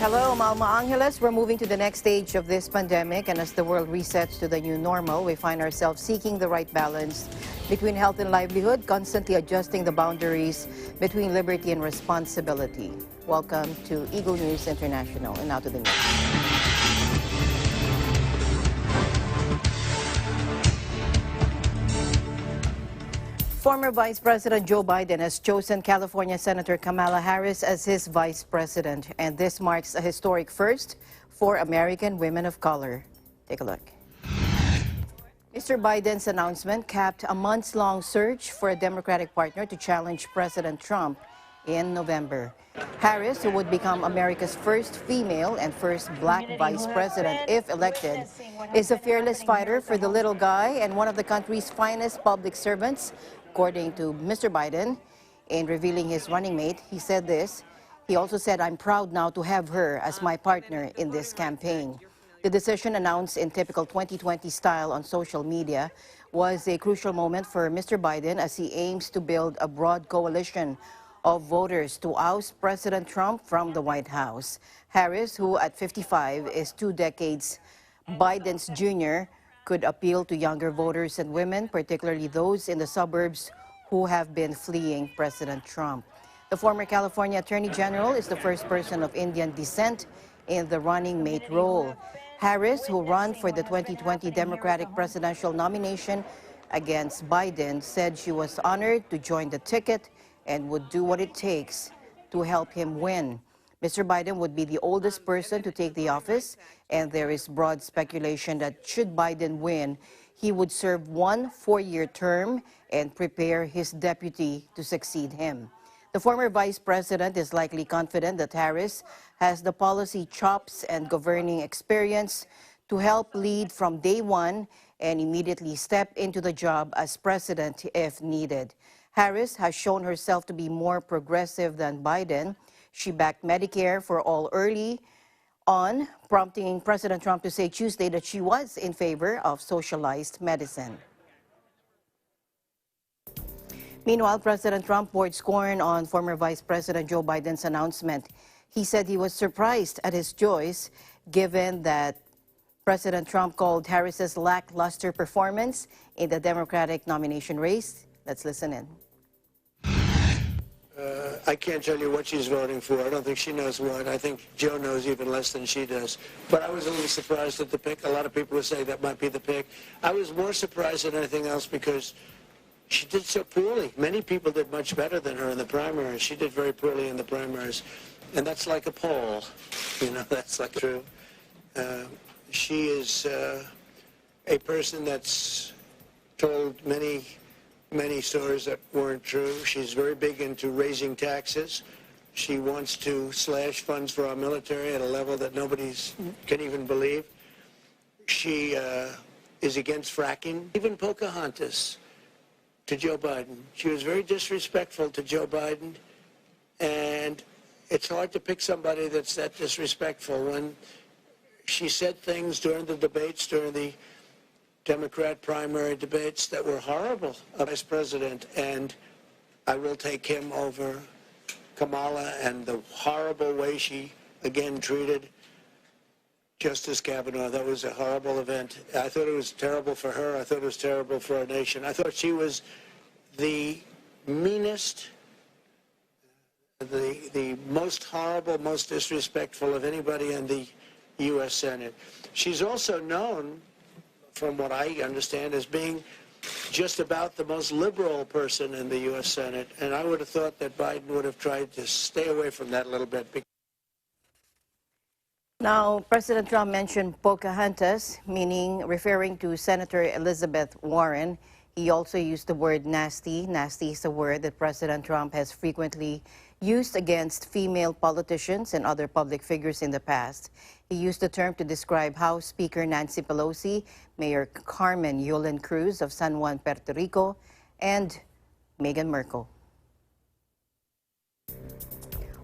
Hello, Malma Angeles. We're moving to the next stage of this pandemic, and as the world resets to the new normal, we find ourselves seeking the right balance between health and livelihood, constantly adjusting the boundaries between liberty and responsibility. Welcome to Eagle News International, and now to the news. Former Vice President Joe Biden has chosen California Senator Kamala Harris as his vice president, and this marks a historic first for American women of color. Take a look. Mr. Biden's announcement capped a months-long search for a Democratic partner to challenge President Trump in November. Harris, who would become America's first female and first black vice president if elected, is a fearless fighter for the little guy and one of the country's finest public servants. According to Mr. Biden, in revealing his running mate, he said this. He also said, "I'm proud now to have her as my partner in this campaign." The decision, announced in typical 2020 style on social media, was a crucial moment for Mr. Biden as he aims to build a broad coalition of voters to oust President Trump from the White House. Harris, who at 55 is 2 decades Biden's junior, could appeal to younger voters and women, particularly those in the suburbs who have been fleeing President Trump. The former California Attorney General is the first person of Indian descent in the running mate role. Harris, who ran for the 2020 Democratic presidential nomination against Biden, said she was honored to join the ticket and would do what it takes to help him win. Mr. Biden would be the oldest person to take the office, and there is broad speculation that should Biden win, he would serve 1 4-year term and prepare his deputy to succeed him. The former vice president is likely confident that Harris has the policy chops and governing experience to help lead from day one and immediately step into the job as president if needed. Harris has shown herself to be more progressive than Biden. She backed Medicare for all early on, prompting President Trump to say Tuesday that she was in favor of socialized medicine. Meanwhile, President Trump poured scorn on former Vice President Joe Biden's announcement. He said he was surprised at his choice, given that President Trump called Harris's lackluster performance in the Democratic nomination race. Let's listen in. I can't tell you what she's voting for. I don't think she knows what. I think Joe knows even less than she does. But I was a little surprised at the pick. A lot of people would say that might be the pick. I was more surprised than anything else because she did so poorly. Many people did much better than her in the primaries. She did very poorly in the primaries. And that's like a poll. You know, that's like true. She is a person that's told many stories that weren't true. She's very big into raising taxes. She wants to slash funds for our military at a level that nobody can even believe. She is against fracking. Even Pocahontas to Joe Biden. She was very disrespectful to Joe Biden, and it's hard to pick somebody that's that disrespectful. When she said things during the debates, during the Democrat primary debates that were horrible of Vice President, and I will take him over Kamala and the horrible way she again treated Justice Kavanaugh. That was a horrible event. I thought it was terrible for her. I thought it was terrible for our nation. I thought she was the meanest, the most horrible, most disrespectful of anybody in the U.S. Senate. She's also known, from what I understand, as being just about the most liberal person in the U.S. Senate. And I would have thought that Biden would have tried to stay away from that a little bit. Now, President Trump mentioned Pocahontas, referring to Senator Elizabeth Warren. He also used the word nasty. Nasty is a word that President Trump has frequently used against female politicians and other public figures in the past. He used the term to describe House Speaker Nancy Pelosi, Mayor Carmen Yulín Cruz of San Juan, Puerto Rico, and Meghan Markle.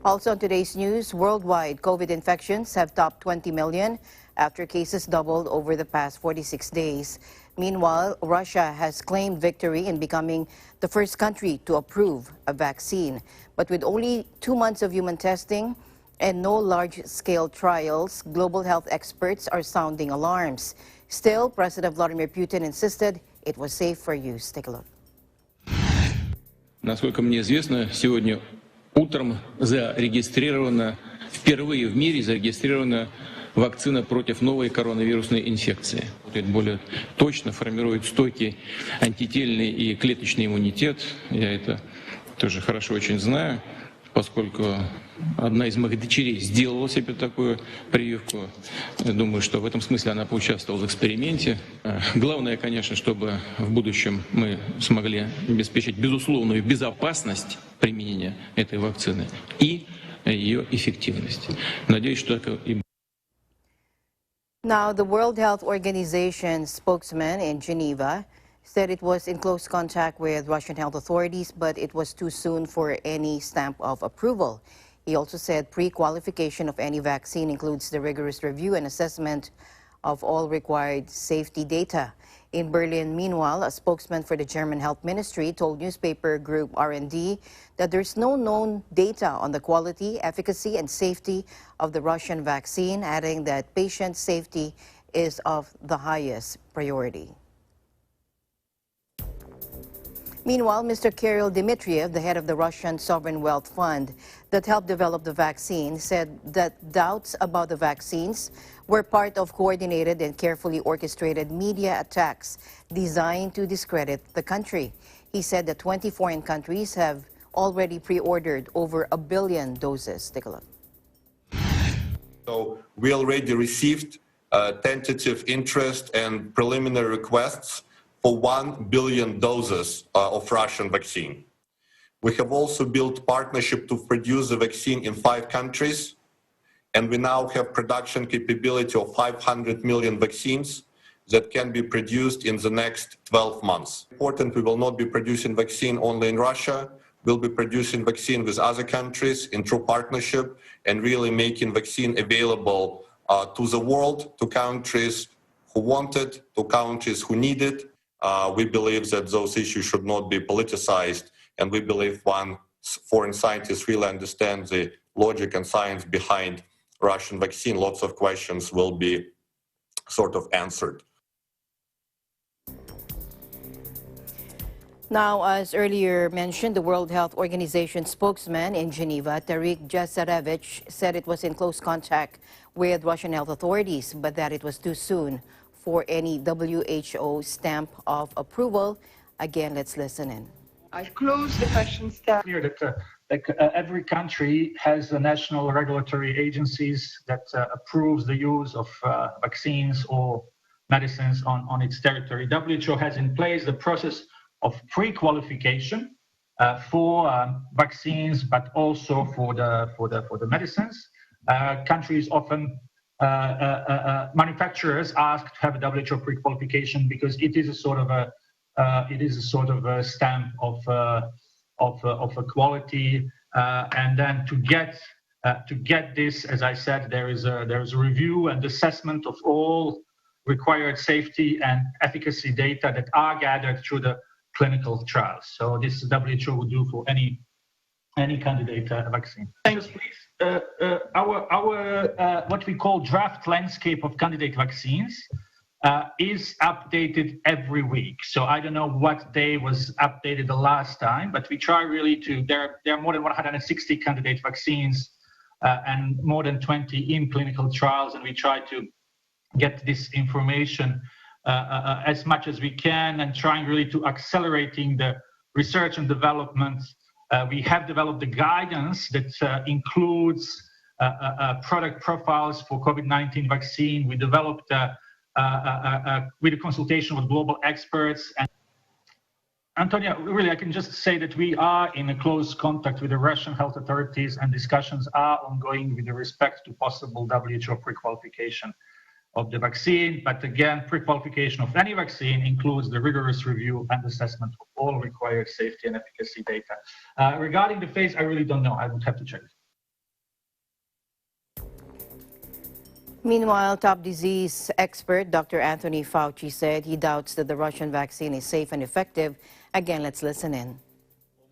Also in today's news, worldwide COVID infections have topped 20 million after cases doubled over the past 46 days. Meanwhile, Russia has claimed victory in becoming the first country to approve a vaccine. But with only 2 months of human testing, And no large-scale trials. Global health experts are sounding alarms. Still, President Vladimir Putin insisted it was safe for use. Take a look. Насколько мне известно, сегодня утром впервые в мире зарегистрирована вакцина против новой коронавирусной инфекции. Это более точно формирует стойкий антительный и клеточный иммунитет. Я это тоже хорошо очень знаю, поскольку одна из моих дочерей сделала себе такую прививку. Я думаю, что в этом смысле она поучаствовала в эксперименте. Главное, конечно, чтобы в будущем мы смогли обеспечить безусловную безопасность применения этой вакцины и ее эффективность. Надеюсь, что так и будет. Now, the World Health Organization spokesman in Geneva said it was in close contact with Russian health authorities, but it was too soon for any stamp of approval. He also said pre-qualification of any vaccine includes the rigorous review and assessment of all required safety data. In Berlin, meanwhile, a spokesman for the German Health Ministry told newspaper group RND that there's no known data on the quality, efficacy, and safety of the Russian vaccine, adding that patient safety is of the highest priority. Meanwhile, Mr. Kirill Dmitriev, the head of the Russian Sovereign Wealth Fund that helped develop the vaccine, said that doubts about the vaccines were part of coordinated and carefully orchestrated media attacks designed to discredit the country. He said that 20 foreign countries have already pre-ordered over 1 billion doses. Take a look. So we already received tentative interest and preliminary requests for 1 billion doses of Russian vaccine. We have also built partnership to produce the vaccine in 5 countries, and we now have production capability of 500 million vaccines that can be produced in the next 12 months. Important, we will not be producing vaccine only in Russia. We'll be producing vaccine with other countries in true partnership and really making vaccine available to the world, to countries who want it, to countries who need it. We believe that those issues should not be politicized, and we believe foreign scientists really understand the logic and science behind Russian vaccine. Lots of questions will be sort of answered. Now, as earlier mentioned, the World Health Organization spokesman in Geneva, Tarik Jasarevich, said it was in close contact with Russian health authorities, but that it was too soon for any WHO stamp of approval. Again, let's listen in. I close the question step. Clear that every country has national regulatory agencies that approves the use of vaccines or medicines on its territory. WHO has in place the process of pre-qualification for vaccines, but also for the medicines. Countries often manufacturers ask to have a WHO pre-qualification because it is a sort of a stamp of a quality, and then to get this, as I said, there is a review and assessment of all required safety and efficacy data that are gathered through the clinical trials. So this WHO would do for any candidate vaccine. Thanks, please. Our what we call draft landscape of candidate vaccines is updated every week. So I don't know what day was updated the last time, but we try really to. There are more than 160 candidate vaccines and more than 20 in clinical trials, and we try to get this information as much as we can, and trying really to accelerating the research and development. We have developed the guidance that includes product profiles for COVID-19 vaccine. We developed with a consultation with global experts. And Antonia, really, I can just say that we are in a close contact with the Russian health authorities, and discussions are ongoing with respect to possible WHO pre-qualification of the vaccine. But again, pre-qualification of any vaccine includes the rigorous review and assessment of all required safety and efficacy data. Regarding the phase, I really don't know. I would have to check. Meanwhile, top disease expert Dr. Anthony Fauci said he doubts that the Russian vaccine is safe and effective. Again, let's listen in.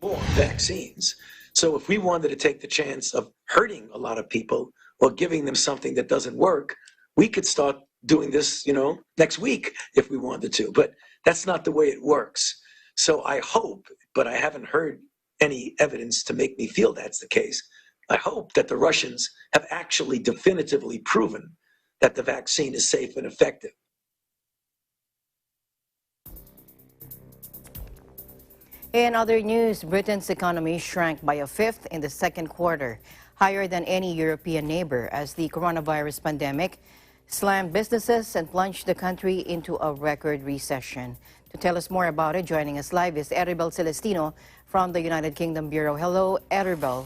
More vaccines. So if we wanted to take the chance of hurting a lot of people or giving them something that doesn't work, we could start doing this, next week if we wanted to. But that's not the way it works. So I hope, but I haven't heard any evidence to make me feel that's the case. I hope that the Russians have actually definitively proven that the vaccine is safe and effective. In other news, Britain's economy shrank by a fifth in the second quarter, higher than any European neighbor, as the coronavirus pandemic slammed businesses and plunged the country into a record recession. To tell us more about it, joining us live is Eribel Celestino from the United Kingdom Bureau. Hello, Eribel.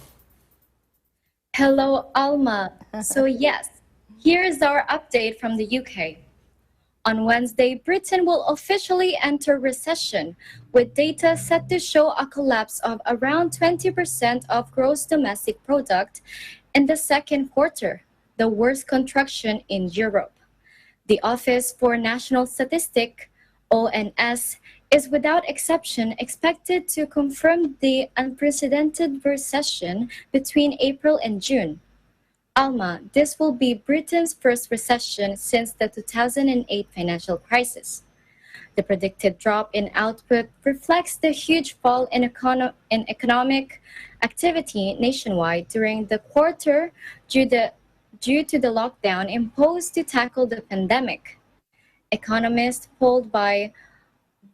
Hello, Alma. So yes, here is our update from the UK. On Wednesday, Britain will officially enter recession, with data set to show a collapse of around 20% of gross domestic product in the second quarter, the worst contraction in Europe. The Office for National Statistics, ONS, is without exception expected to confirm the unprecedented recession between April and June. Alma, this will be Britain's first recession since the 2008 financial crisis. The predicted drop in output reflects the huge fall in economic activity nationwide during the quarter due to the lockdown imposed to tackle the pandemic. Economists polled by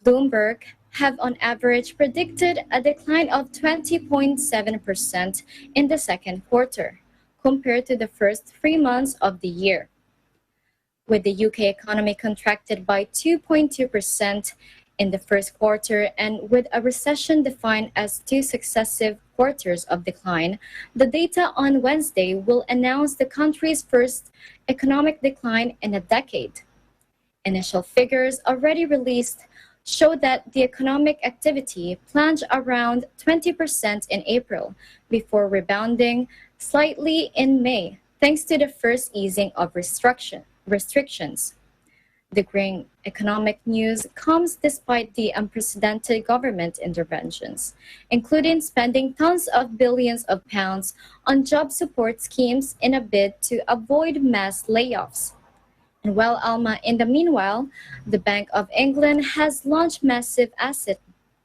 Bloomberg have on average predicted a decline of 20.7% in the second quarter, compared to the first 3 months of the year. With the UK economy contracted by 2.2% in the first quarter and with a recession defined as 2 successive quarters of decline, the data on Wednesday will announce the country's first economic decline in a decade. Initial figures already released show that the economic activity plunged around 20% in April before rebounding slightly in May, thanks to the first easing of restrictions. The grim economic news comes despite the unprecedented government interventions, including spending tons of billions of pounds on job support schemes in a bid to avoid mass layoffs. And well, Alma, in the meanwhile, the Bank of England has launched massive asset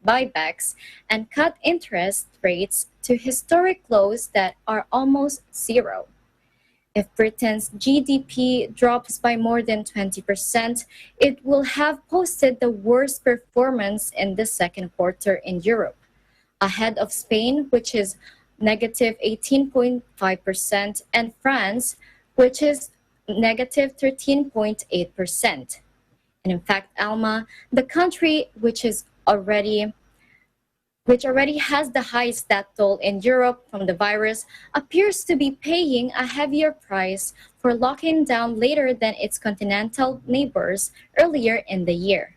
buybacks and cut interest rates to historic lows that are almost zero. If Britain's GDP drops by more than 20%, it will have posted the worst performance in the second quarter in Europe, ahead of Spain, which is negative 18.5%, and France, which is negative 13.8%. And in fact, Alma, the country which already has the highest death toll in Europe from the virus, appears to be paying a heavier price for locking down later than its continental neighbors earlier in the year.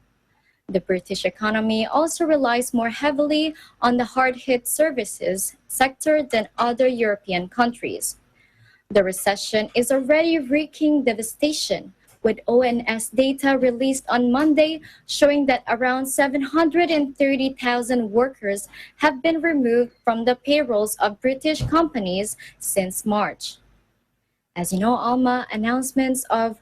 The British economy also relies more heavily on the hard-hit services sector than other European countries. The recession is already wreaking devastation, with ONS data released on Monday showing that around 730,000 workers have been removed from the payrolls of British companies since March. As you know, Alma, announcements of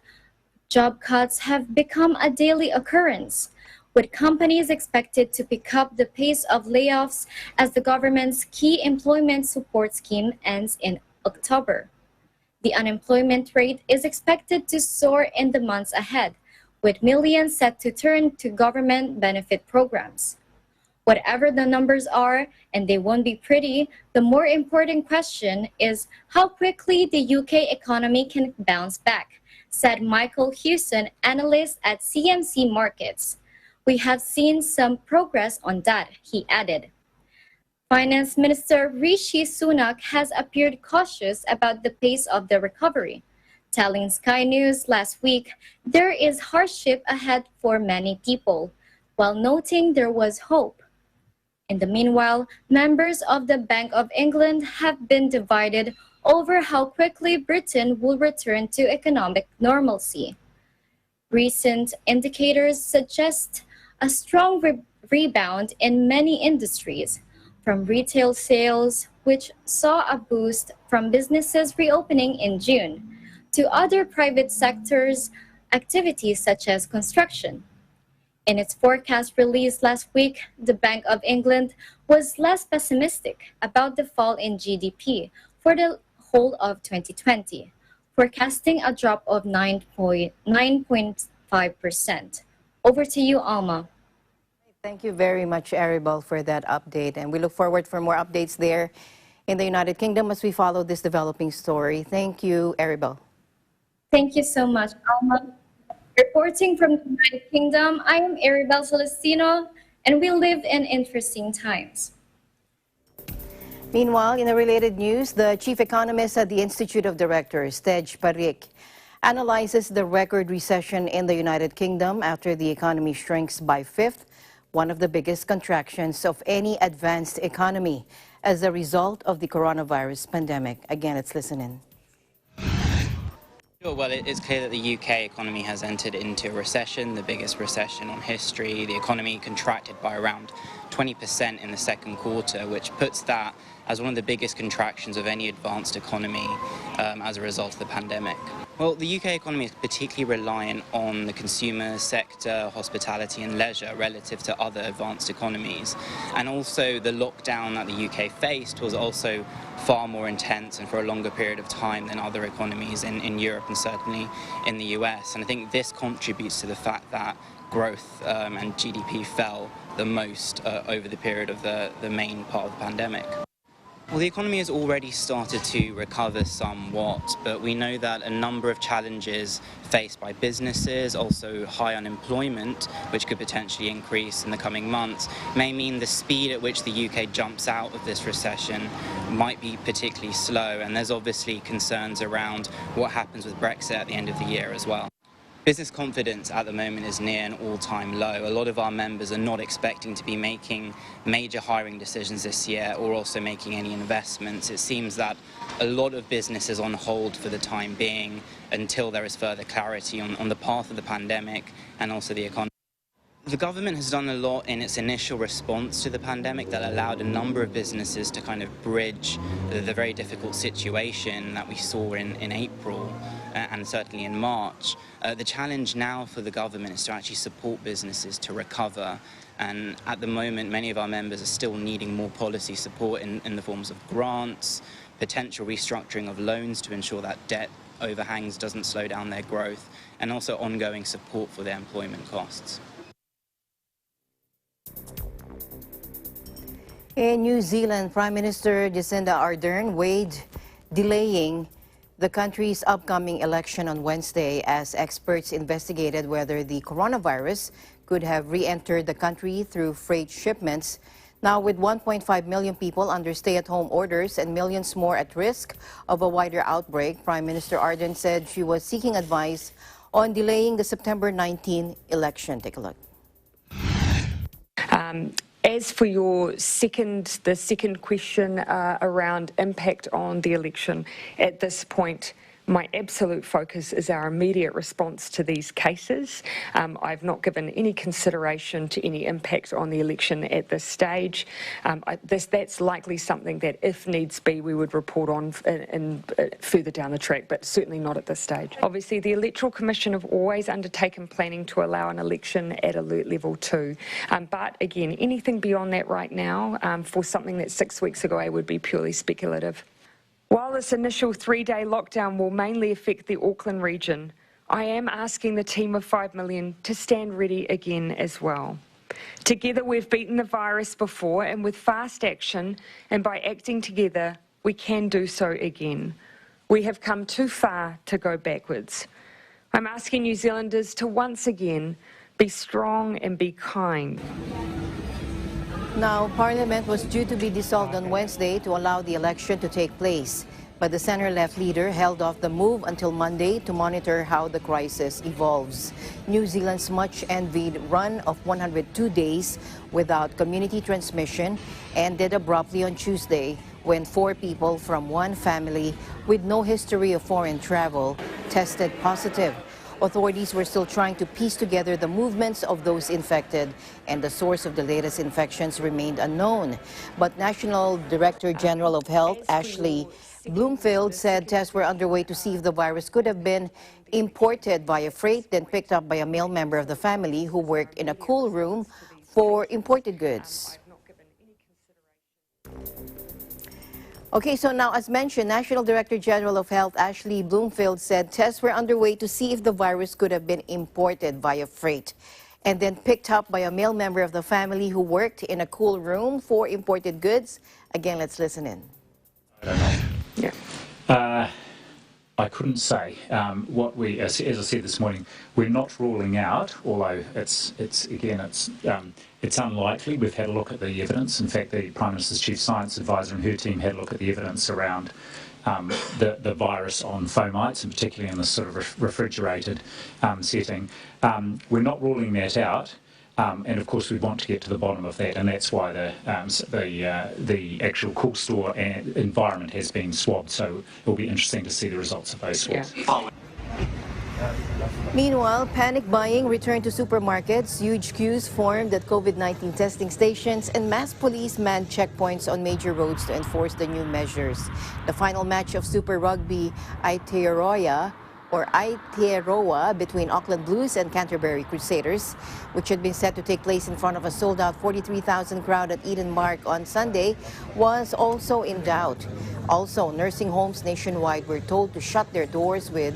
job cuts have become a daily occurrence, with companies expected to pick up the pace of layoffs as the government's key employment support scheme ends in October. The unemployment rate is expected to soar in the months ahead, with millions set to turn to government benefit programs. Whatever the numbers are, and they won't be pretty, the more important question is how quickly the UK economy can bounce back, said Michael Hewson, analyst at CMC Markets. We have seen some progress on that, he added. Finance Minister Rishi Sunak has appeared cautious about the pace of the recovery, telling Sky News last week there is hardship ahead for many people, while noting there was hope. In the meanwhile, members of the Bank of England have been divided over how quickly Britain will return to economic normalcy. Recent indicators suggest a strong rebound in many industries, from retail sales, which saw a boost from businesses reopening in June, to other private sectors activities such as construction. In its forecast released last week, the Bank of England was less pessimistic about the fall in GDP for the whole of 2020, forecasting a drop of 9.5%. Over to you, Alma. Thank you very much, Aribel, for that update. And we look forward for more updates there in the United Kingdom as we follow this developing story. Thank you, Aribel. Thank you so much, Alma. Reporting from the United Kingdom, I am Aribel Celestino, and we live in interesting times. Meanwhile, in a related news, the chief economist at the Institute of Directors, Tej Parik, analyzes the record recession in the United Kingdom after the economy shrinks by a fifth, one of the biggest contractions of any advanced economy as a result of the coronavirus pandemic. Again, let's listen in. Sure, well, it's clear that the UK economy has entered into a recession, the biggest recession on history. The economy contracted by around 20% in the second quarter, which puts that as one of the biggest contractions of any advanced economy as a result of the pandemic. Well, the UK economy is particularly reliant on the consumer sector, hospitality and leisure relative to other advanced economies. And also the lockdown that the UK faced was also far more intense and for a longer period of time than other economies in Europe and certainly in the US. And I think this contributes to the fact that growth and GDP fell the most over the period of the main part of the pandemic. Well, the economy has already started to recover somewhat, but we know that a number of challenges faced by businesses, also high unemployment, which could potentially increase in the coming months, may mean the speed at which the UK jumps out of this recession might be particularly slow, and there's obviously concerns around what happens with Brexit at the end of the year as well. Business confidence at the moment is near an all-time low. A lot of our members are not expecting to be making major hiring decisions this year or also making any investments. It seems that a lot of business is on hold for the time being until there is further clarity on the path of the pandemic and also the economy. The government has done a lot in its initial response to the pandemic that allowed a number of businesses to kind of bridge the very difficult situation that we saw in April and certainly in March. The challenge now for the government is to actually support businesses to recover. And at the moment, many of our members are still needing more policy support in the forms of grants, potential restructuring of loans to ensure that debt overhangs doesn't slow down their growth, and also ongoing support for their employment costs. In New Zealand, Prime Minister Jacinda Ardern weighed delaying the country's upcoming election on Wednesday as experts investigated whether the coronavirus could have re-entered the country through freight shipments. Now, with 1.5 million people under stay-at-home orders and millions more at risk of a wider outbreak, Prime Minister Ardern said she was seeking advice on delaying the September 19 election. Take a look. As for the second question around impact on the election, at this point, my absolute focus is our immediate response to these cases. I've not given any consideration to any impact on the election at this stage. That's likely something that, if needs be, we would report on further down the track, but certainly not at this stage. Obviously, the Electoral Commission have always undertaken planning to allow an election at alert level 2. But again, anything beyond that right now for something that 6 weeks ago would be purely speculative. While this initial 3-day lockdown will mainly affect the Auckland region, I am asking the team of 5 million to stand ready again as well. Together we've beaten the virus before, and with fast action and by acting together, we can do so again. We have come too far to go backwards. I'm asking New Zealanders to once again be strong and be kind. Now, Parliament was due to be dissolved on Wednesday to allow the election to take place. But the center-left leader held off the move until Monday to monitor how the crisis evolves. New Zealand's much-envied run of 102 days without community transmission ended abruptly on Tuesday when 4 people from one family with no history of foreign travel tested positive. Authorities were still trying to piece together the movements of those infected, and the source of the latest infections remained unknown. But National Director General of Health, Ashley Bloomfield, said tests were underway to see if the virus could have been imported via freight, then picked up by a male member of the family who worked in a cool room for imported goods. Okay, so now, as mentioned, National Director General of Health Ashley Bloomfield said tests were underway to see if the virus could have been imported via freight and then picked up by a male member of the family who worked in a cool room for imported goods. Again, let's listen in. I don't know. Yeah. I couldn't say. What we, as I said this morning, we're not ruling out, although it's unlikely. We've had a look at the evidence. In fact, the Prime Minister's Chief Science Advisor and her team had a look at the evidence around the virus on fomites, and particularly in this sort of refrigerated setting. We're not ruling that out. And of course, we want to get to the bottom of that, and that's why the actual cool store environment has been swabbed. So it'll be interesting to see the results of those swabs. Yeah. Meanwhile, panic buying returned to supermarkets, huge queues formed at COVID-19 testing stations, and mass police manned checkpoints on major roads to enforce the new measures. The final match of Super Rugby Aotearoa between Auckland Blues and Canterbury Crusaders, which had been set to take place in front of a sold-out 43,000 crowd at Eden Park on Sunday, was also in doubt. Also, nursing homes nationwide were told to shut their doors, with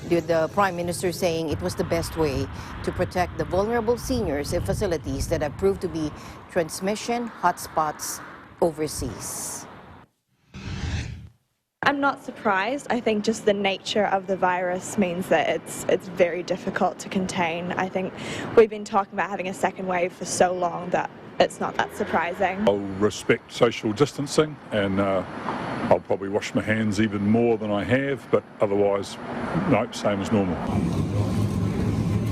the Prime Minister saying it was the best way to protect the vulnerable seniors in facilities that have proved to be transmission hotspots overseas. I'm not surprised. I think just the nature of the virus means that it's very difficult to contain. I think we've been talking about having a second wave for so long that it's not that surprising. I'll respect social distancing, and I'll probably wash my hands even more than I have, but otherwise, no, same as normal.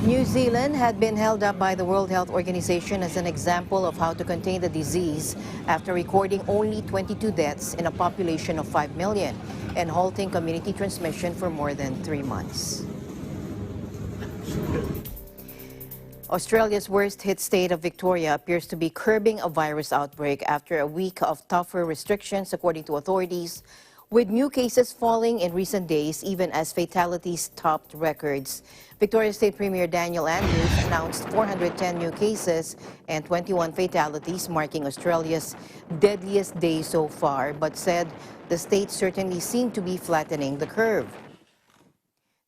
New Zealand had been held up by the World Health Organization as an example of how to contain the disease after recording only 22 deaths in a population of 5 million and halting community transmission for more than 3 months. Australia's worst-hit state of Victoria appears to be curbing a virus outbreak after a week of tougher restrictions, according to authorities, with new cases falling in recent days, even as fatalities topped records. Victoria State Premier Daniel Andrews announced 410 new cases and 21 fatalities, marking Australia's deadliest day so far, but said the state certainly seemed to be flattening the curve.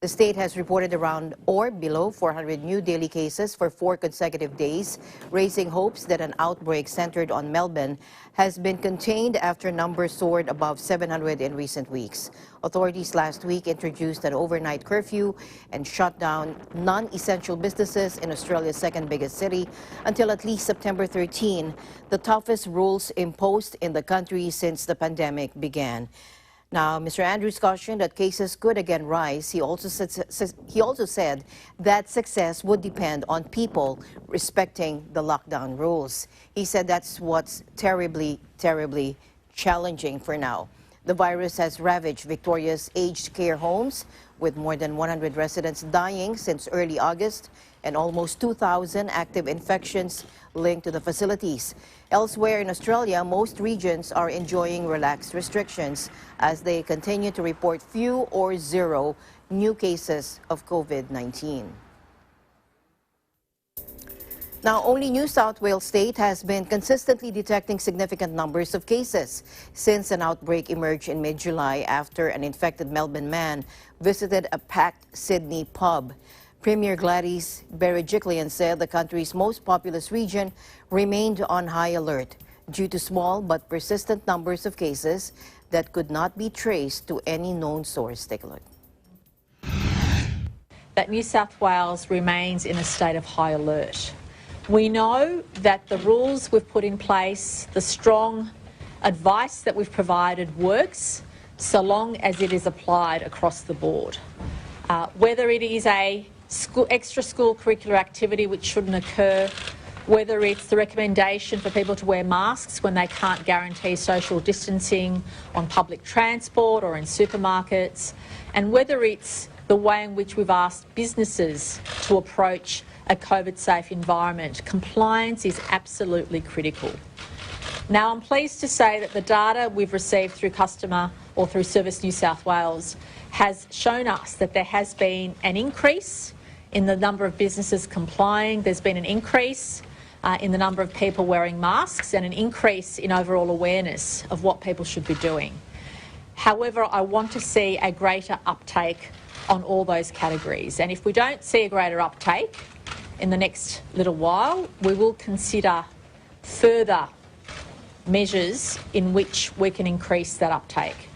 The state has reported around or below 400 new daily cases for 4 consecutive days, raising hopes that an outbreak centered on Melbourne has been contained after numbers soared above 700 in recent weeks. Authorities last week introduced an overnight curfew and shut down non-essential businesses in Australia's second biggest city until at least September 13, the toughest rules imposed in the country since the pandemic began. Now, Mr. Andrews cautioned that cases could again rise. He also said that success would depend on people respecting the lockdown rules. He said that's what's terribly, terribly challenging for now. The virus has ravaged Victoria's aged care homes, with more than 100 residents dying since early August and almost 2,000 active infections linked to the facilities. Elsewhere in Australia, most regions are enjoying relaxed restrictions as they continue to report few or zero new cases of COVID-19. Now, only New South Wales State has been consistently detecting significant numbers of cases since an outbreak emerged in mid-July after an infected Melbourne man visited a packed Sydney pub. Premier Gladys Berejiklian said the country's most populous region remained on high alert due to small but persistent numbers of cases that could not be traced to any known source. Take a look. That New South Wales remains in a state of high alert. We know that the rules we've put in place, the strong advice that we've provided works so long as it is applied across the board. Whether it is a extra school curricular activity which shouldn't occur, whether it's the recommendation for people to wear masks when they can't guarantee social distancing on public transport or in supermarkets, and whether it's the way in which we've asked businesses to approach a COVID-safe environment. Compliance is absolutely critical. Now, I'm pleased to say that the data we've received through through Service New South Wales has shown us that there has been an increase in the number of businesses complying. There's been an increase in the number of people wearing masks and an increase in overall awareness of what people should be doing. However, I want to see a greater uptake on all those categories. And if we don't see a greater uptake in the next little while, we will consider further measures in which we can increase that uptake.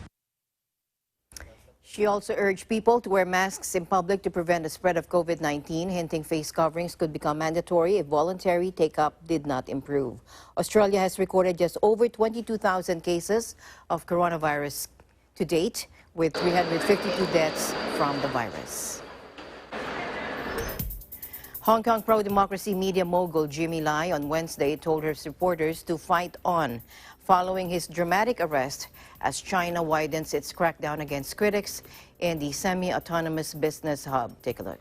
She also urged people to wear masks in public to prevent the spread of COVID-19, hinting face coverings could become mandatory if voluntary take-up did not improve. Australia has recorded just over 22,000 cases of coronavirus to date, with 352 deaths from the virus. Hong Kong pro-democracy media mogul Jimmy Lai on Wednesday told his reporters to fight on following his dramatic arrest as China widens its crackdown against critics in the semi-autonomous business hub. Take a look.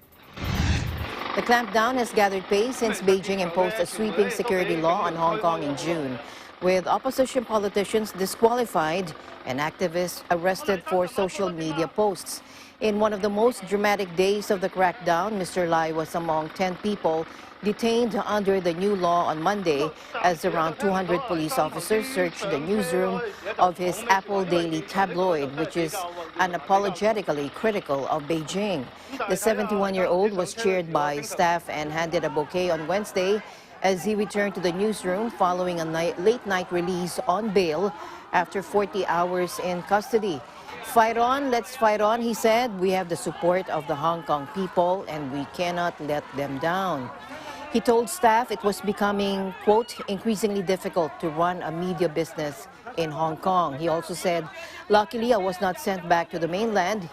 The clampdown has gathered pace since Beijing imposed a sweeping security law on Hong Kong in June, with opposition politicians disqualified and activists arrested for social media posts. In one of the most dramatic days of the crackdown, Mr. Lai was among 10 people detained under the new law on Monday as around 200 police officers searched the newsroom of his Apple Daily tabloid, which is unapologetically critical of Beijing. The 71-year-old was cheered by staff and handed a bouquet on Wednesday as he returned to the newsroom following a late-night release on bail after 40 hours in custody. "Fight on, let's fight on," he said. "We have the support of the Hong Kong people and we cannot let them down." He told staff it was becoming, quote, increasingly difficult to run a media business in Hong Kong. He also said, "Luckily, I was not sent back to the mainland,"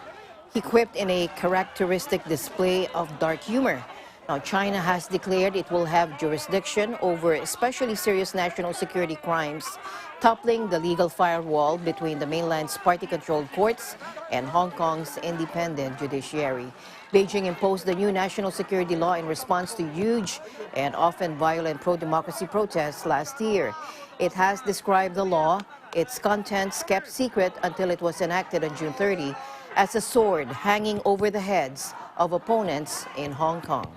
he quipped in a characteristic display of dark humor. Now, China has declared it will have jurisdiction over especially serious national security crimes, toppling the legal firewall between the mainland's party-controlled courts and Hong Kong's independent judiciary. Beijing imposed the new national security law in response to huge and often violent pro-democracy protests last year. It has described the law, its contents kept secret until it was enacted on June 30, as a sword hanging over the heads of opponents in Hong Kong.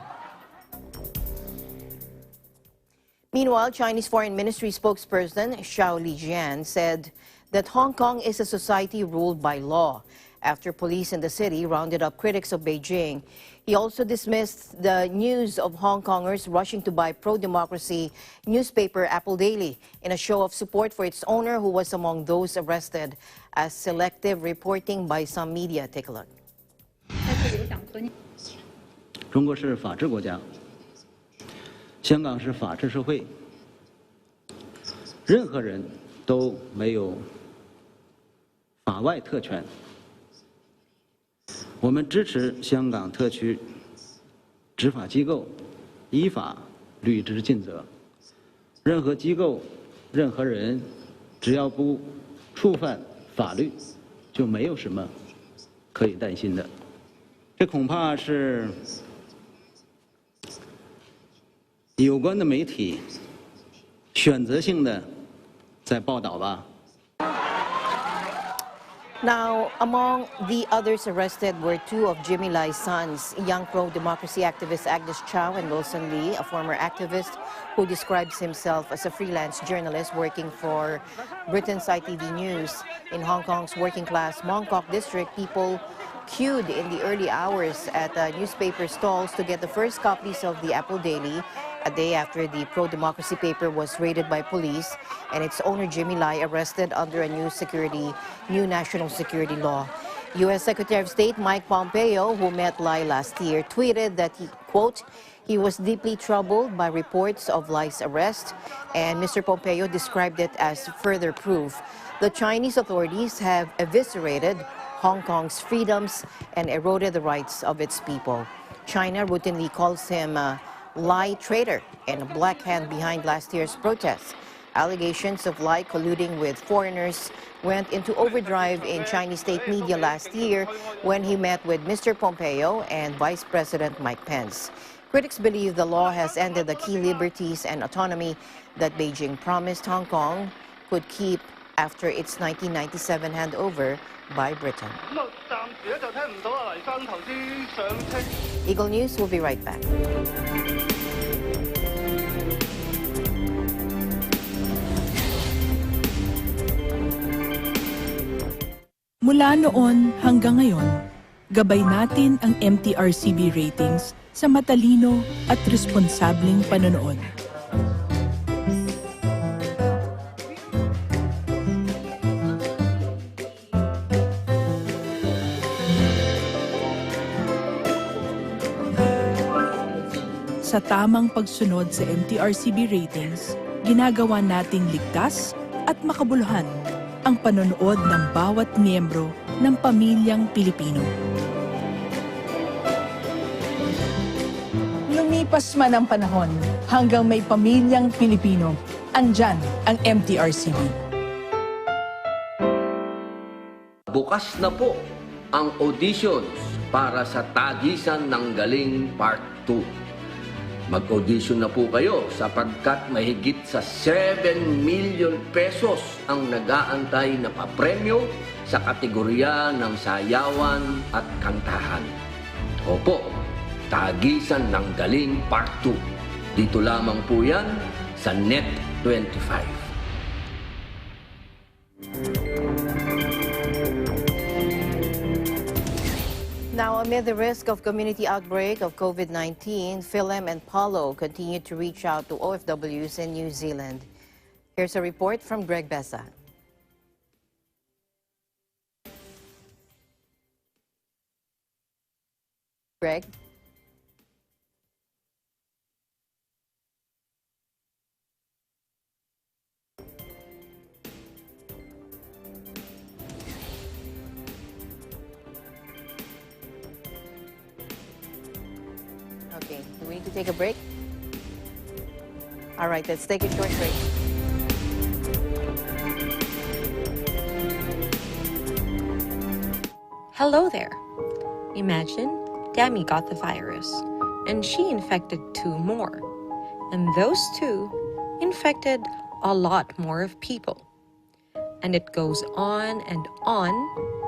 Meanwhile, Chinese Foreign Ministry spokesperson Xiao Lijian said that Hong Kong is a society ruled by law after police in the city rounded up critics of Beijing. He also dismissed the news of Hong Kongers rushing to buy pro-democracy newspaper Apple Daily in a show of support for its owner, who was among those arrested, as selective reporting by some media. Take a look. 中国是法治国家，香港是法治社会，任何人都没有法外特权。我们支持香港特区执法机构依法履职尽责。任何机构、任何人，只要不触犯法律，就没有什么可以担心的。这恐怕是有关的媒体选择性的在报道吧。 Now, among the others arrested were two of Jimmy Lai's sons, young pro-democracy activist Agnes Chow and Wilson Lee, a former activist who describes himself as a freelance journalist working for Britain's ITV News. In Hong Kong's working-class Mong Kok district, people queued in the early hours at newspaper stalls to get the first copies of the Apple Daily, a day after the pro-democracy paper was raided by police and its owner Jimmy Lai arrested under a new national security law. U.S. Secretary of State Mike Pompeo, who met Lai last year, tweeted that he, quote, he was deeply troubled by reports of Lai's arrest, and Mr. Pompeo described it as further proof the Chinese authorities have eviscerated Hong Kong's freedoms and eroded the rights of its people. China routinely calls him Lai traitor and a black hand behind last year's protests. Allegations of Lai colluding with foreigners went into overdrive in Chinese state media last year when he met with Mr. Pompeo and Vice President Mike Pence. Critics believe the law has ended the key liberties and autonomy that Beijing promised Hong Kong could keep after its 1997 handover by Britain. Eagle News will be right back. Mula noon hanggang ngayon, gabay natin ang MTRCB ratings sa matalino at responsableng panonood. Sa tamang pagsunod sa MTRCB ratings, ginagawa nating ligtas at makabuluhan ang panonood ng bawat miyembro ng pamilyang Pilipino. Lumipas man ang panahon, hanggang may pamilyang Pilipino, andyan ang MTRCB. Bukas na po ang auditions para sa Tagisan ng Galing Part 2. Mag-audition na po kayo sapagkat mahigit sa 7 million pesos ang nag-aantay na papremyo sa kategorya ng sayawan at kantahan. Opo, Tagisan ng Galing Part 2. Dito lamang po yan sa Net 25. Now, amid the risk of community outbreak of COVID-19, PhilM and Paulo continue to reach out to OFWs in New Zealand. Here's a report from Greg Bessa. Greg? Okay, do we need to take a break? All right, let's take a short break. Hello there. Imagine Demi got the virus, and she infected 2 more. And those 2 infected a lot more of people. And it goes on and on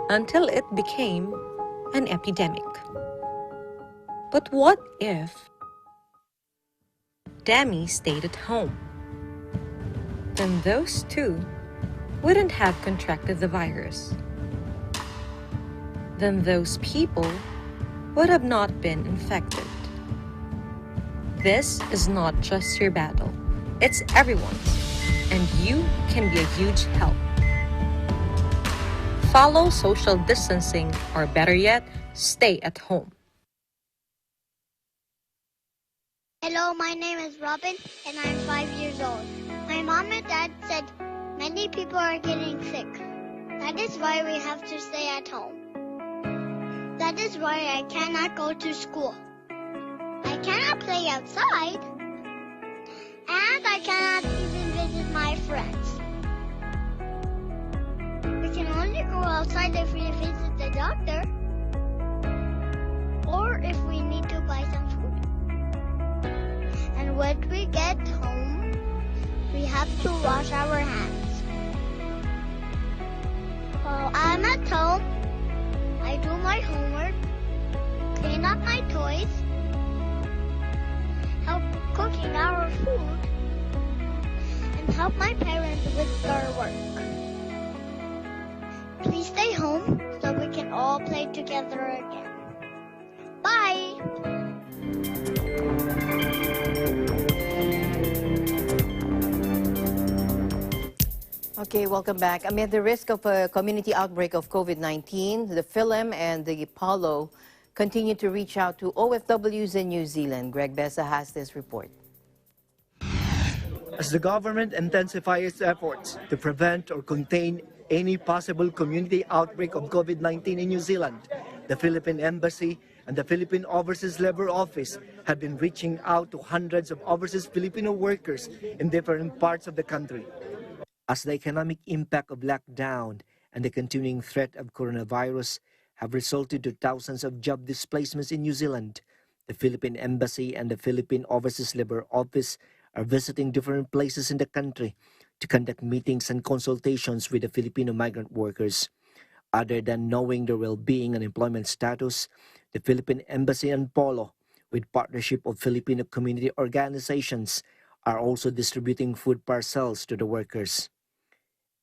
until it became an epidemic. But what if Demi stayed at home? Then those 2 wouldn't have contracted the virus. Then those people would have not been infected. This is not just your battle, it's everyone's, and you can be a huge help. Follow social distancing, or better yet, stay at home. Hello, my name is Robin, and I'm 5 years old. My mom and dad said many people are getting sick. That is why we have to stay at home. That is why I cannot go to school. I cannot play outside, and I cannot even visit my friends. We can only go outside if we visit the doctor, or if we need to buy some food. And when we get home, we have to wash our hands. While I'm at home, I do my homework, clean up my toys, help cooking our food, and help my parents with their work. Please stay home so we can all play together again. Bye! Okay, welcome back. Amid the risk of a community outbreak of COVID-19, the PhilM and the Paulo continue to reach out to OFWs in New Zealand. Greg Bessa has this report. As the government intensifies its efforts to prevent or contain any possible community outbreak of COVID-19 in New Zealand, the Philippine Embassy and the Philippine Overseas Labor Office have been reaching out to hundreds of overseas Filipino workers in different parts of the country. As the economic impact of lockdown and the continuing threat of coronavirus have resulted to thousands of job displacements in New Zealand, the Philippine Embassy and the Philippine Overseas Labor Office are visiting different places in the country to conduct meetings and consultations with the Filipino migrant workers. Other than knowing their well-being and employment status, the Philippine Embassy and Polo, with partnership of Filipino community organizations, are also distributing food parcels to the workers.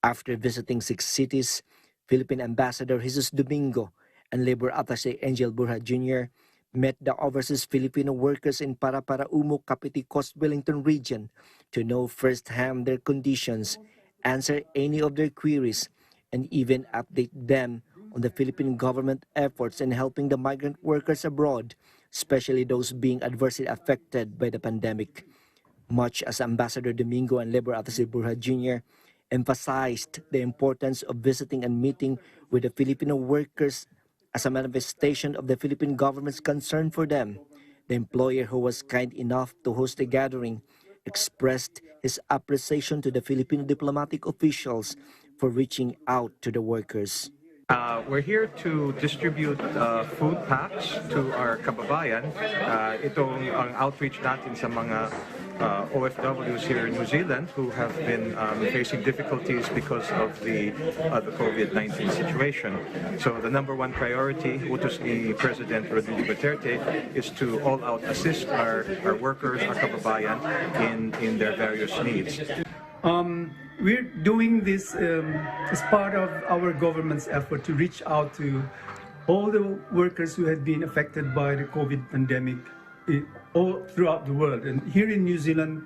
After visiting 6 cities, Philippine Ambassador Jesus Domingo and Labor Attaché Angel Burja Jr. met the overseas Filipino workers in Para-Para-Umo, Cavite Coast, Wellington region to know firsthand their conditions, answer any of their queries, and even update them on the Philippine government efforts in helping the migrant workers abroad, especially those being adversely affected by the pandemic. Much as Ambassador Domingo and Labor Attaché Burja Jr. emphasized the importance of visiting and meeting with the Filipino workers as a manifestation of the Philippine government's concern for them, the employer, who was kind enough to host a gathering, expressed his appreciation to the Filipino diplomatic officials for reaching out to the workers. We're here to distribute food packs to our kababayan. Itong ang outreach natin sa mga OFWs here in New Zealand who have been facing difficulties because of the COVID-19 situation. So the number one priority, utos ni President Rodrigo Duterte, is to all out assist our workers, our kababayan in their various needs. We're doing this as part of our government's effort to reach out to all the workers who had been affected by the COVID pandemic all throughout the world. And here in New Zealand,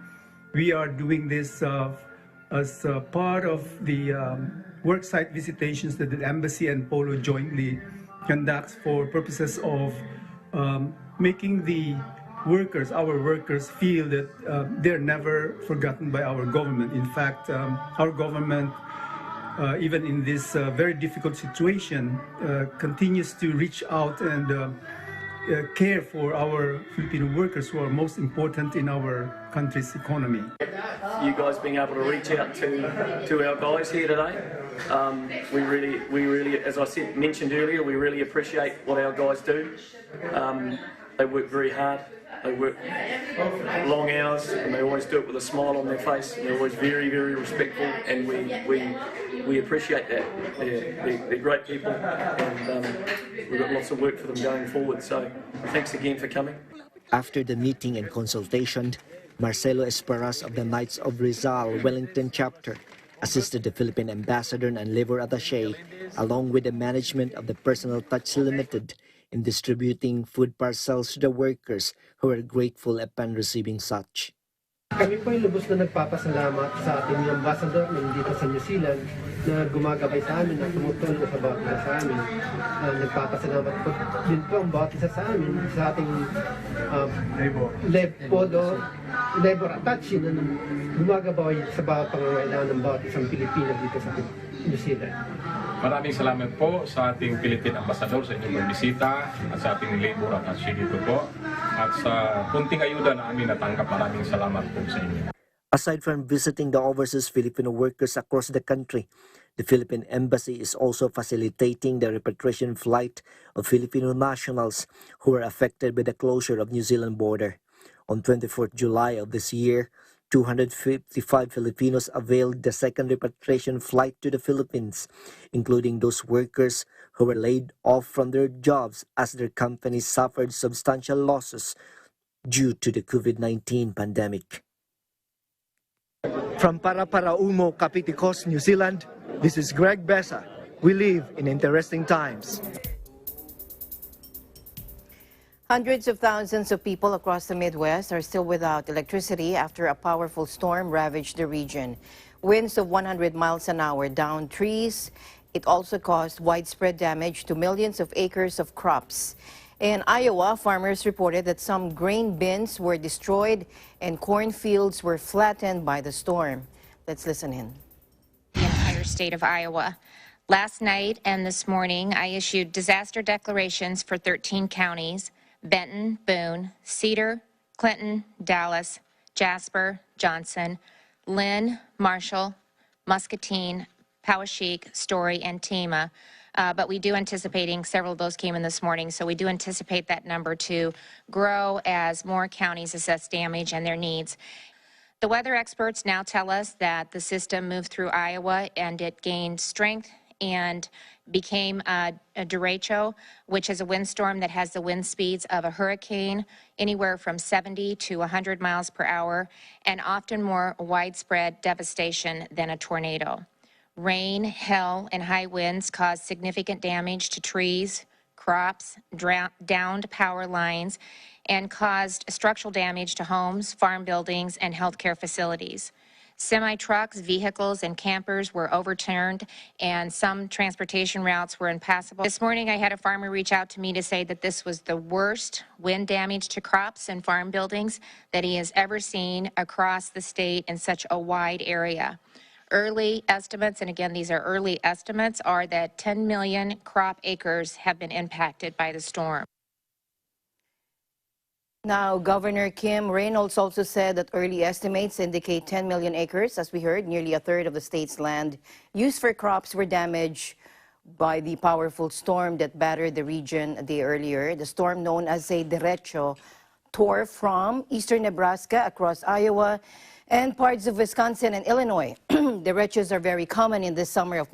we are doing this as part of the worksite visitations that the Embassy and Polo jointly conducts for purposes of making the workers, our workers, feel that they're never forgotten by our government. In fact, our government, even in this very difficult situation, continues to reach out and care for our Filipino workers who are most important in our country's economy. You guys being able to reach out to our guys here today, we really, as I mentioned earlier, we really appreciate what our guys do. They work very hard. They work long hours, and they always do it with a smile on their face. They're always very, very respectful, and we appreciate that. They're great people, and we've got lots of work for them going forward. So thanks again for coming. After the meeting and consultation, Marcelo Esperas of the Knights of Rizal Wellington chapter assisted the Philippine Ambassador and Labor Attaché, along with the management of the Personal Touch Limited, in distributing food parcels to the workers who are grateful upon receiving such. Kami po ay lubos na nagpapasalamat sa ating ambassador nandito sa New Zealand na gumagabay sa amin at tumutulong sa bawat isa sa amin. Nagpapasalamat po din po ang bawat isa sa amin sa ating labor attaché na gumagabay sa bawat pangangailangan ng bawat isang Pilipino dito sa New Zealand. Maraming salamat po sa ating Philippine Ambassador sa inyong pagbisita at sa ating labor attaché dito po. At sa kunting ayuda na amin natanggap, maraming salamat po sa inyo. Aside from visiting the overseas Filipino workers across the country, the Philippine Embassy is also facilitating the repatriation flight of Filipino nationals who were affected by the closure of New Zealand border. On 24th July of this year, 255 Filipinos availed the second repatriation flight to the Philippines, including those workers who were laid off from their jobs as their companies suffered substantial losses due to the COVID-19 pandemic. From Para-Para-Umo, Cavite Coast, New Zealand, this is Greg Besa. We live in interesting times. Hundreds of thousands of people across the Midwest are still without electricity after a powerful storm ravaged the region. Winds of 100 miles an hour downed trees. It also caused widespread damage to millions of acres of crops. In Iowa, farmers reported that some grain bins were destroyed and cornfields were flattened by the storm. Let's listen in. The entire state of Iowa. Last night and this morning, I issued disaster declarations for 13 counties: Benton, Boone, Cedar, Clinton, Dallas, Jasper, Johnson, Lynn, Marshall, Muscatine, Poweshiek, Story, and Tema. But we do anticipating, several of those came in this morning, so we do anticipate that number to grow as more counties assess damage and their needs. The weather experts now tell us that the system moved through Iowa and it gained strength and became a derecho, which is a windstorm that has the wind speeds of a hurricane, anywhere from 70 to 100 miles per hour, and often more widespread devastation than a tornado. Rain, hail, and high winds caused significant damage to trees, crops, downed power lines, and caused structural damage to homes, farm buildings, and healthcare facilities. Semi-trucks, vehicles, and campers were overturned, and some transportation routes were impassable. This morning, I had a farmer reach out to me to say that this was the worst wind damage to crops and farm buildings that he has ever seen across the state in such a wide area. Early estimates, and again, these are early estimates, are that 10 million crop acres have been impacted by the storm. Now, Governor Kim Reynolds also said that early estimates indicate 10 million acres. As we heard, nearly a third of the state's land used for crops were damaged by the powerful storm that battered the region a day earlier. The storm, known as a derecho, tore from eastern Nebraska across Iowa and parts of Wisconsin and Illinois. Derechos are very common in the summer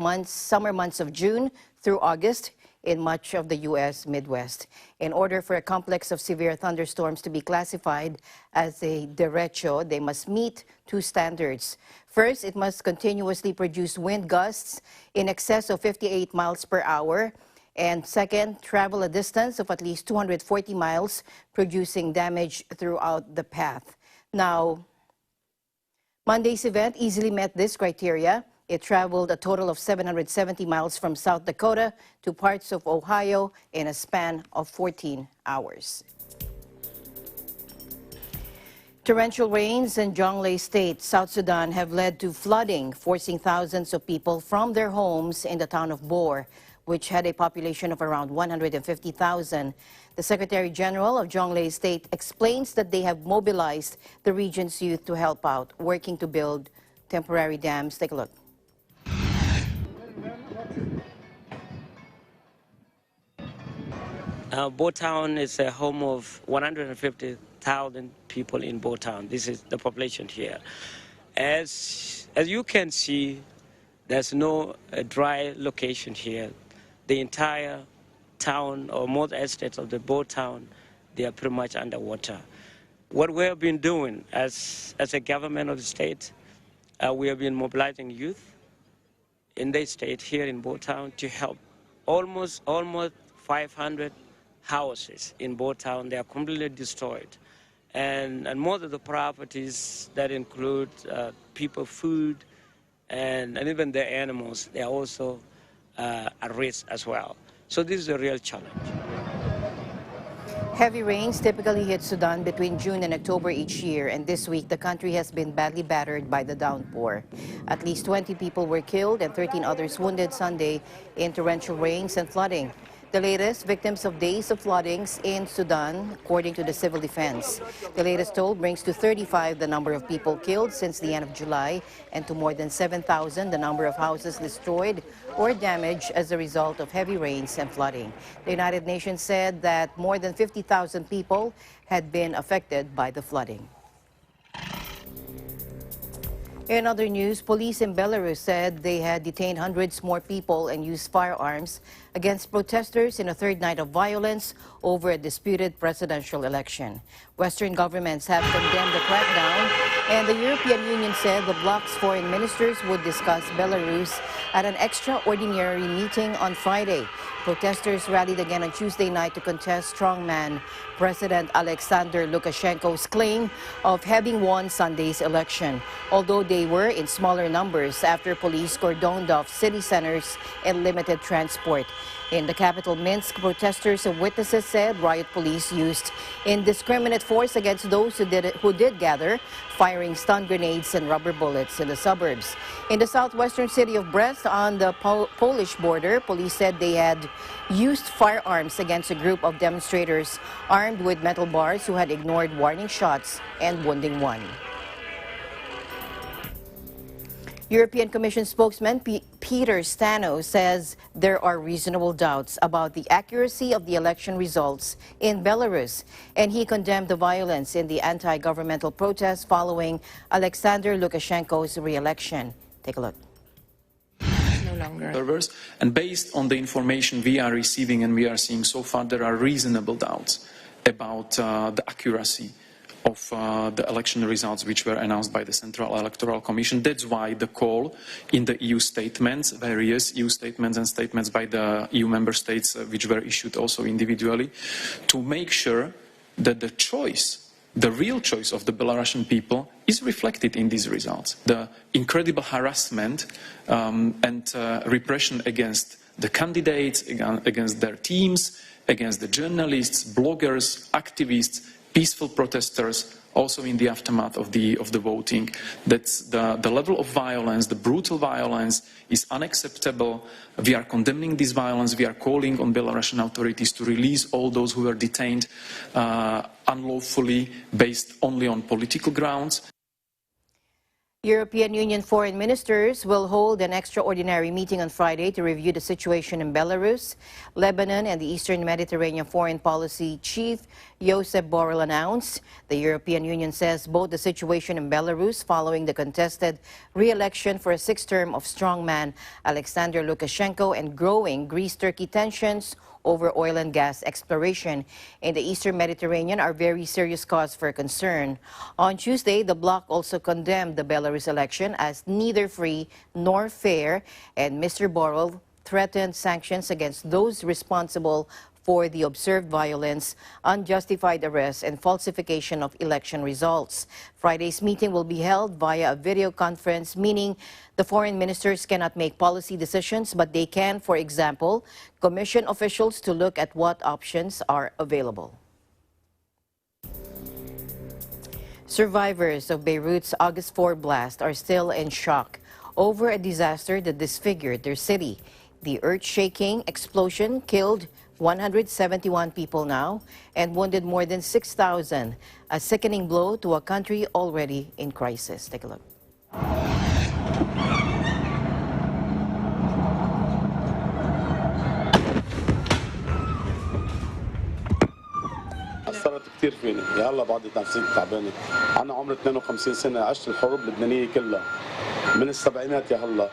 months of June through August in much of the U.S. Midwest. In order for a complex of severe thunderstorms to be classified as a derecho, they must meet two standards. First, it must continuously produce wind gusts in excess of 58 miles per hour. And second, travel a distance of at least 240 miles, producing damage throughout the path. Now, Monday's event easily met this criteria. It traveled a total of 770 miles from South Dakota to parts of Ohio in a span of 14 hours. Torrential rains in Jonglei State, South Sudan, have led to flooding, forcing thousands of people from their homes in the town of Bor, which had a population of around 150,000. The Secretary General of Jonglei State explains that they have mobilized the region's youth to help out, working to build temporary dams. Take a look. Bo Town is a home of 150,000 people in Bo Town. This is the population here. As you can see, there's no dry location here. The entire town, or most estates of the Bo Town, they are pretty much underwater. What we have been doing as a government of the state, we have been mobilizing youth in the state here in Bo Town to help almost 500 houses in Bo Town. They are completely destroyed. And most of the properties that include people, food, and even their animals, they are also at risk as well. So this is a real challenge. Heavy rains typically hit Sudan between June and October each year, and this week the country has been badly battered by the downpour. At least 20 people were killed and 13 others wounded Sunday in torrential rains and flooding. The latest, victims of days of floodings in Sudan, according to the civil defense. The latest toll brings to 35 the number of people killed since the end of July, and to more than 7,000 the number of houses destroyed or damaged as a result of heavy rains and flooding. The United Nations said that more than 50,000 people had been affected by the flooding. In other news, police in Belarus said they had detained hundreds more people and used firearms against protesters in a third night of violence over a disputed presidential election. Western governments have condemned the crackdown, and the European Union said the bloc's foreign ministers would discuss Belarus at an extraordinary meeting on Friday. Protesters rallied again on Tuesday night to contest strongman President Alexander Lukashenko's claim of having won Sunday's election, although they were in smaller numbers after police cordoned off city centers and limited transport. In the capital Minsk, protesters and witnesses said riot police used indiscriminate force against those who did gather, firing stun grenades and rubber bullets in the suburbs. In the southwestern city of Brest on the Polish border, police said they had used firearms against a group of demonstrators armed with metal bars who had ignored warning shots and wounding one. European Commission spokesman Peter Stano says there are reasonable doubts about the accuracy of the election results in Belarus, and he condemned the violence in the anti-governmental protests following Alexander Lukashenko's re-election. Take a look. Servers, and based on the information we are receiving and we are seeing so far, there are reasonable doubts about the accuracy of the election results which were announced by the Central Electoral Commission. That's why the call in the EU statements, various EU statements and statements by the EU member states which were issued also individually, to make sure that the choice, the real choice of the Belarusian people is reflected in these results. The incredible harassment and repression against the candidates, against their teams, against the journalists, bloggers, activists, peaceful protesters, also in the aftermath of the voting. That's the level of violence, the brutal violence is unacceptable. We are condemning this violence. We are calling on Belarusian authorities to release all those who were detained unlawfully based only on political grounds. European Union foreign ministers will hold an extraordinary meeting on Friday to review the situation in Belarus, Lebanon, and the Eastern Mediterranean Foreign Policy Chief Josep Borrell announced. The European Union says both the situation in Belarus following the contested re-election for a sixth term of strongman Alexander Lukashenko and growing Greece-Turkey tensions over oil and gas exploration in the Eastern Mediterranean are very serious cause for concern. On Tuesday, the bloc also condemned the Belarus election as neither free nor fair, and Mr. Borrell threatened sanctions against those responsible for the observed violence, unjustified arrests, and falsification of election results. Friday's meeting will be held via a video conference, meaning the foreign ministers cannot make policy decisions, but they can, for example, commission officials to look at what options are available. Survivors of Beirut's August 4 blast are still in shock over a disaster that disfigured their city. The earth-shaking explosion killed 171 people now and wounded more than 6,000, a sickening blow to a country already in crisis. Take a look. أثرت كثير فيني، يا هلا بعد نفسيتي تعبانة. أنا عمري 52 سنة، عشت الحروب اللبنانية كلها من السبعينات يا هلا،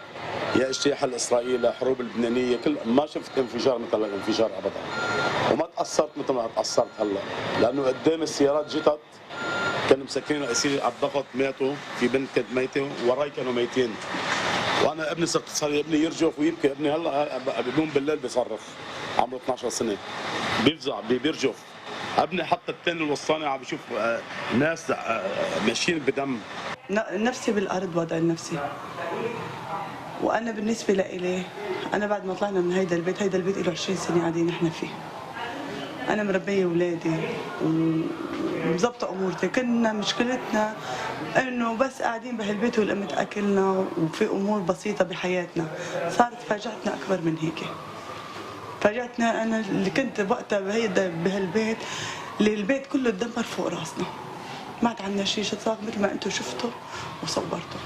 يا اجتياح الإسرائيلي، الحروب اللبنانية، ما شفت انفجار مثل الانفجار أبدا. وما تأثرت مثل ما تأثرت هلا، لأنه قدام السيارات جتت كانوا مسكرين أسيري على الضغط ماتوا، في بنت كانت ميتة وراي كانوا ميتين. وأنا ابني صار ابني يرجف ويبكي، ابني هلا بيقوم بالليل بيصرخ، عمره 12 سنة، بيفزع بيرجف. ابني حتى الثاني الوسطاني عم بشوف ناس ماشيين بدم. نفسي بالارض وضع النفسي. وانا بالنسبه لإلي انا بعد ما طلعنا من هيدا البيت له 20 سنه قاعدين نحن فيه. انا مربيه اولادي ومظبطه امورتي، كنا مشكلتنا انه بس قاعدين بهالبيت والام تاكلنا وفي امور بسيطه بحياتنا، صارت فاجعتنا اكبر من هيك. فاجأتنا أنا اللي كنت وقتها بهالبيت اللي البيت كله اتدمر فوق راسنا. ما عاد عندنا شيء صار مثل ما أنتم شفتوا وصورتوا.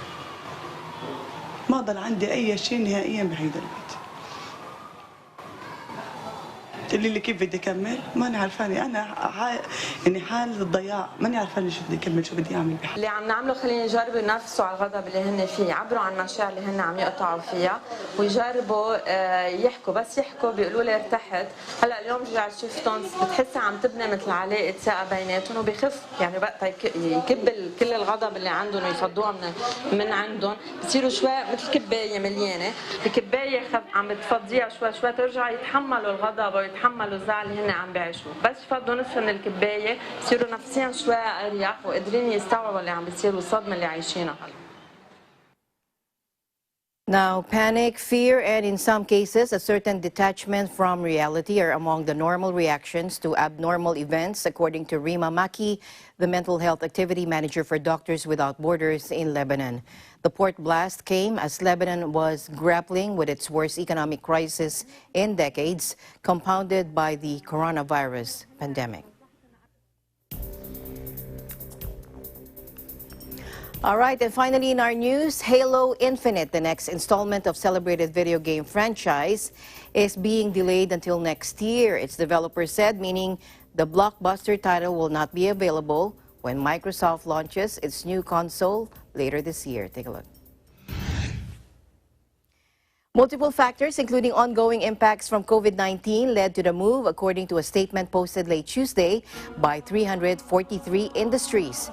ما ضل عندي أي شيء نهائيا بهيدا البيت. تقولي لي كيف بدي أكمل؟ ماني عرفاني أنا يعني حال الضياع، ماني عرفاني شو بدي أكمل، شو بدي أعمل بحالي. اللي عم نعمله خلينا يجربوا ينافسوا على الغضب اللي هن فيه، يعبروا عن المشاعر اللي هن عم يقطعوا فيها ويجربوا يحكوا، بس يحكوا بيقولوا لي ارتحت. هلا اليوم رجعت شفتهم بتحسها عم تبني مثل علاقة ثقة بيناتهم وبيخف، يعني وقتها يكب كل الغضب اللي عندهم ويفضوها من عندهم، بتصيروا شوي مثل كباية مليانة، الكباية عم بتفضيها شوي شوي ترجع يتحملوا الغضب يتحملوا الزعل اللي هن عم بيعيشوه، بس فضوا نصف من الكبايه بصيروا نفسيا شوي اريح وقادرين يستوعبوا اللي عم بيصير والصدمه اللي عايشينها هلا. Now, panic, fear, and in some cases, a certain detachment from reality are among the normal reactions to abnormal events, according to Rima Maki, the mental health activity manager for Doctors Without Borders in Lebanon. The port blast came as Lebanon was grappling with its worst economic crisis in decades, compounded by the coronavirus pandemic. All right, and finally in our news, Halo Infinite, the next installment of celebrated video game franchise, is being delayed until next year, its developer said, meaning the blockbuster title will not be available when Microsoft launches its new console later this year. Take a look. Multiple factors, including ongoing impacts from COVID-19, led to the move, according to a statement posted late Tuesday by 343 Industries.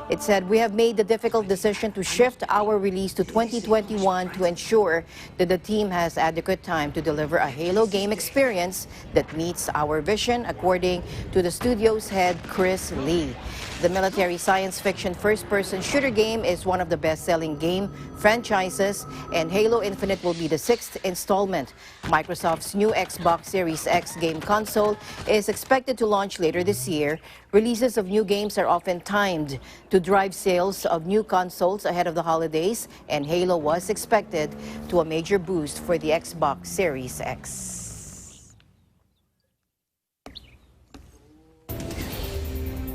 It said, "We have made the difficult decision to shift our release to 2021 to ensure that the team has adequate time to deliver a Halo game experience that meets our vision," according to the studio's head, Chris Lee. The military science fiction first-person shooter game is one of the best-selling game franchises, and Halo Infinite will be the 6th installment. Microsoft's new Xbox Series X game console is expected to launch later this year. Releases of new games are often timed to drive sales of new consoles ahead of the holidays, and Halo was expected to a major boost for the Xbox Series X.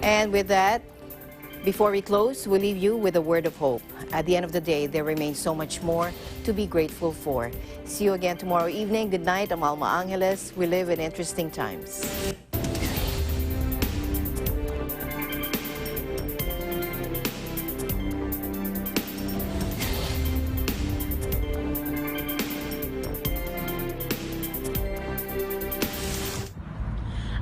And with that, before we close, we'll leave you with a word of hope. At the end of the day, there remains so much more to be grateful for. See you again tomorrow evening. Good night. I'm Alma Angeles. We live in interesting times.